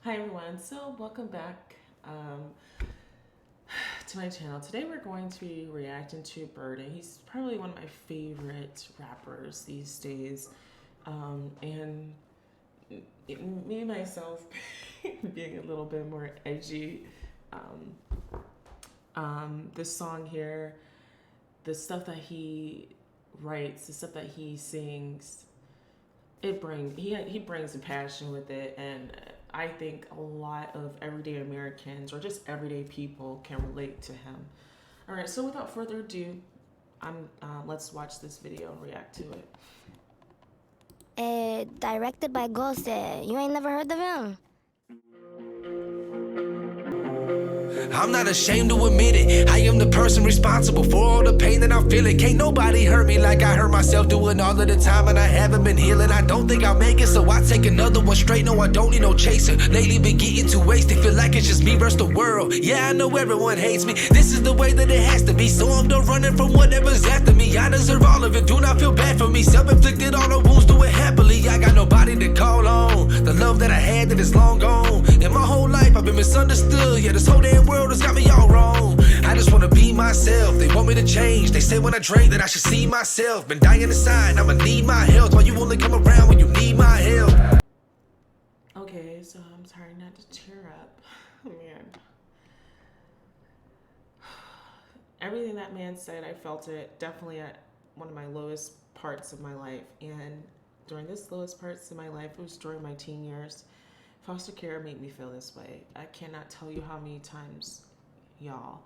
Hi everyone, so welcome back to my channel. Today we're going to be reacting to Burden. He's probably one of my favorite rappers these days. And me myself being a little bit more edgy. This song here, the stuff that he writes, the stuff that he sings, he brings a passion with it, and I think a lot of everyday Americans or just everyday people can relate to him. All right, so without further ado, let's watch this video and react to it. Directed by Ghost. You ain't never heard of him? I'm not ashamed to admit it. I am the person responsible for all the pain that I'm feeling. Can't nobody hurt me like I hurt myself doing all of the time, and I haven't been healing. I don't think I'll make it, so I take another one straight. No, I don't need no chaser. Lately been getting too wasted. Feel like it's just me versus the world. Yeah, I know everyone hates me. This is the way that it has to be, so I'm done running from whatever's after me. I deserve all of it. Do not feel bad for me. Self-inflicted all the wounds, do it happily. I got nobody to call on. The love that I had that is long gone. In my whole life I've been misunderstood. Yeah, this whole damn world has got me all wrong. I just wanna be myself. They want me to change. They say when I drink that I should see myself. Been dying inside, I'ma need my health. Why you only come around when you need my help? Okay, so I'm trying not to tear up. Man. Everything that man said, I felt it definitely at one of my lowest parts of my life. And during this lowest parts of my life, it was during my teen years. Foster care made me feel this way. I cannot tell you how many times, y'all,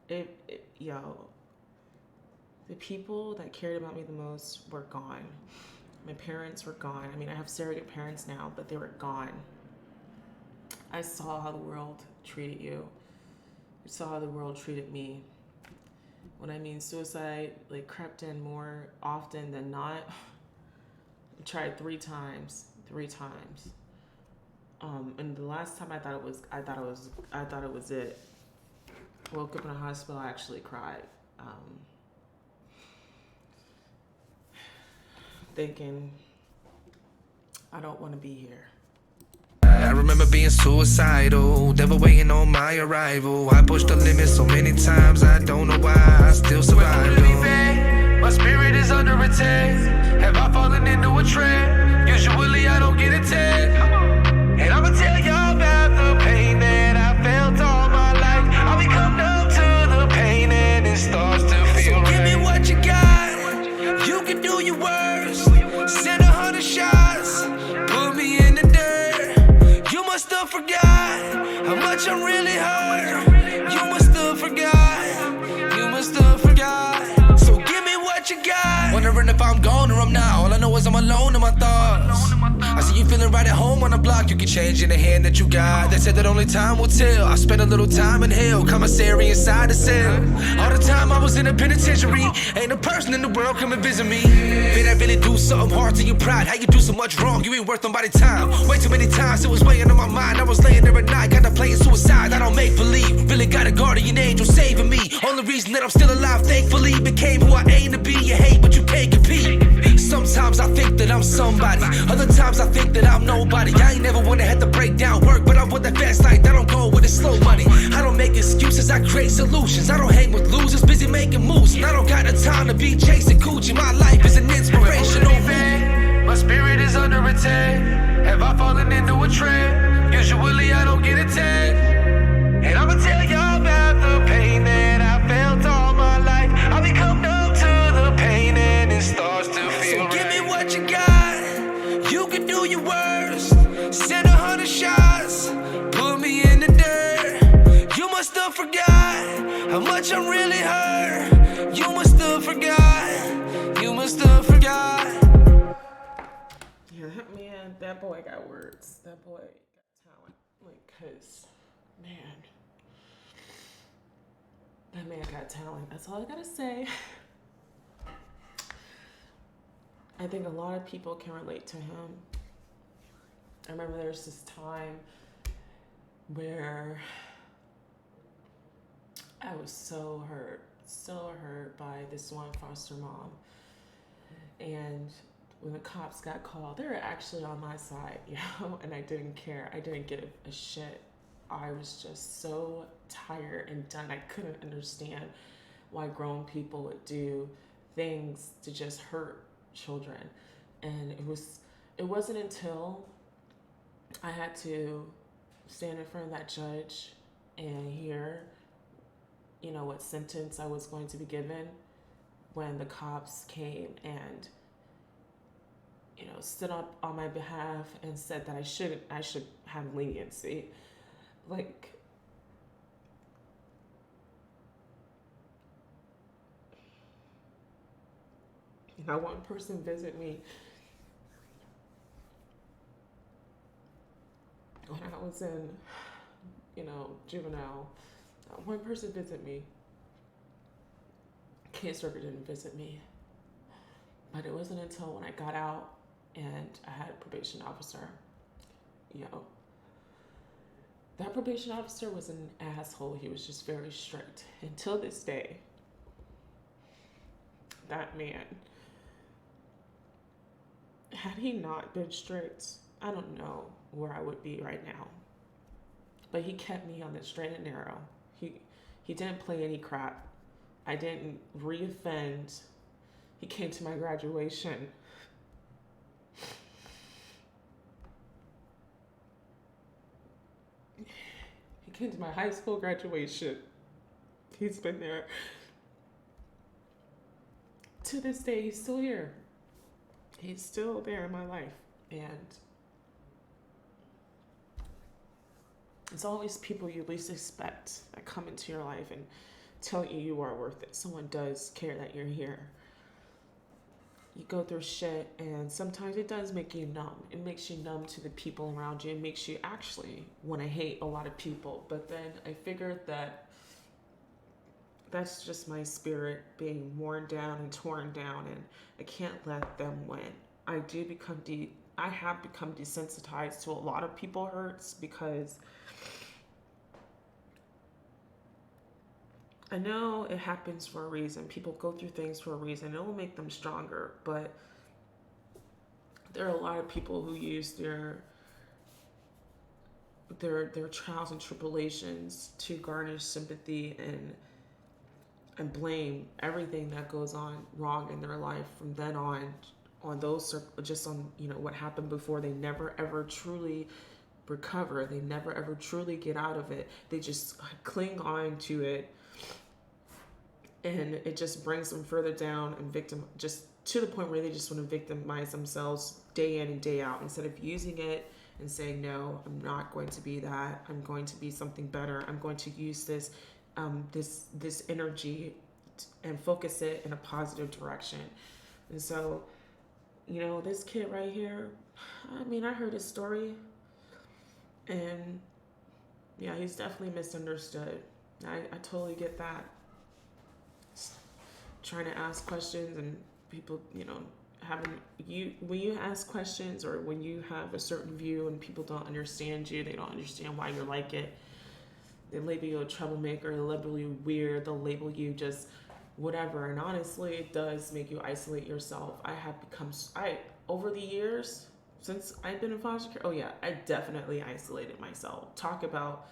the people that cared about me the most were gone. My parents were gone. I mean, I have surrogate parents now, but they were gone. I saw how the world treated you. I saw how the world treated me. When I mean suicide, like, crept in more often than not. I tried three times. And the last time I thought it was it. Woke up in a hospital. I actually cried, thinking, I don't want to be here. I remember being suicidal, never waiting on my arrival. I pushed the limit so many times, I don't know why I still survive. My spirit is under attack. Have I fallen into a trap? Usually I don't get attacked. And I'ma tell y'all about the pain that I felt all my life. I become numb to the pain and it starts to feel right. So give me what you got. You can do your worst. Send 100 shots. Put me in the dirt. You must have forgot how much I really hurt. You must have forgot. You must have forgot. So give me what you got. Wondering if I'm gone or I'm not. All I know is I'm alone in my thoughts. I see you feeling right at home on the block. You can change in the hand that you got. They said that only time will tell. I spent a little time in hell, commissary inside the cell. All the time I was in a penitentiary. Ain't a person in the world come and visit me. Did I really do something hard to your pride? How you do so much wrong? You ain't worth nobody's time. Way too many times it was weighing on my mind. I was laying there at night, got to playing suicide. I don't make believe. Really got a guardian angel saving me. Only reason that I'm still alive, thankfully, became who I aim to be. You hate, but you can't compete. Sometimes I think that I'm somebody. Other times I think that I'm nobody. I ain't never wanna have to break down work, but I'm with that fast life. I don't go with the slow money. I don't make excuses, I create solutions. I don't hang with losers, busy making moves. And I don't got the time to be chasing coochie. My life is an inspirational movie. My spirit is under attack. Have I fallen into a trap? Usually I don't get attacked. And I'ma tell y'all about the pain that I felt all my life. I become numb to the pain and it starts to feel right. So give me what you got. You can do your worst. Send 100 shots. Put me in the dirt. You must have forgot how much I really hurt. You must have forgot. You must have forgot. Yeah, man, that boy got words. That boy got talent. Like, cause, man, that man got talent. That's all I gotta say. I think a lot of people can relate to him. I remember there's this time where I was so hurt by this one foster mom. And when the cops got called, they were actually on my side, and I didn't care. I didn't give a shit. I was just so tired and done. I couldn't understand why grown people would do things to just hurt children. And it wasn't until I had to stand in front of that judge and hear, what sentence I was going to be given, when the cops came and stood up on my behalf and said that I should have leniency. Like, not one person visit me when I was in, juvenile. Not one person visit me. Caseworker didn't visit me. But it wasn't until when I got out and I had a probation officer, that probation officer was an asshole. He was just very strict. Until this day, that man, had he not been strict, I don't know where I would be right now. But he kept me on the straight and narrow. He didn't play any crap. I didn't reoffend. He came to my graduation. He came to my high school graduation. He's been there. To this day, he's still here. He's still there in my life. And it's always people you least expect that come into your life and tell you you are worth it. Someone does care that you're here. You go through shit, and sometimes it does make you numb. It makes you numb to the people around you. It makes you actually want to hate a lot of people. But then I figured that that's just my spirit being worn down and torn down, and I can't let them win. I have become desensitized to a lot of people hurts, because I know it happens for a reason. People go through things for a reason. It will make them stronger. But there are a lot of people who use their trials and tribulations to garnish sympathy and blame everything that goes on wrong in their life from then on those, just on what happened before. They never ever truly recover. They never ever truly get out of it. They just cling on to it, and it just brings them further down and just to the point where they just want to victimize themselves day in and day out, instead of using it and saying, no, I'm not going to be that. I'm going to be something better. I'm going to use this this energy and focus it in a positive direction. And so, this kid right here, I heard his story, and yeah, he's definitely misunderstood. I totally get that. Trying to ask questions, and people, when you ask questions, or when you have a certain view and people don't understand you, they don't understand why you're like it. They label you a troublemaker, they label you weird, they'll label you just whatever. And honestly, it does make you isolate yourself. Over the years, since I've been in foster care, I definitely isolated myself. Talk about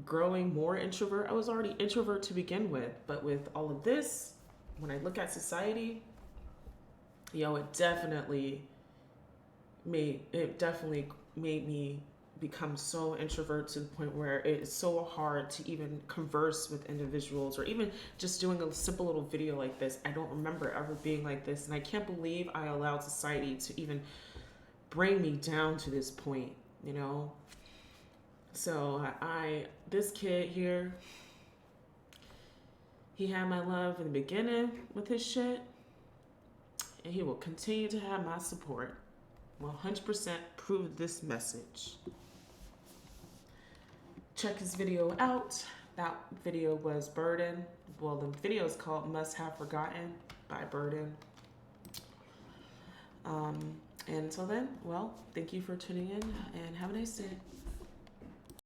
growing more introvert. I was already introvert to begin with, but with all of this, when I look at society, it definitely made me become so introvert, to the point where it's so hard to even converse with individuals, or even just doing a simple little video like this. I don't remember ever being like this, and I can't believe I allowed society to even bring me down to this point, So this kid here, he had my love in the beginning with his shit, and he will continue to have my support. 100% prove this message. Check his video out. That video was Burden. Well, the video is called Must Have Forgotten by Burden. And until then, thank you for tuning in, and have a nice day.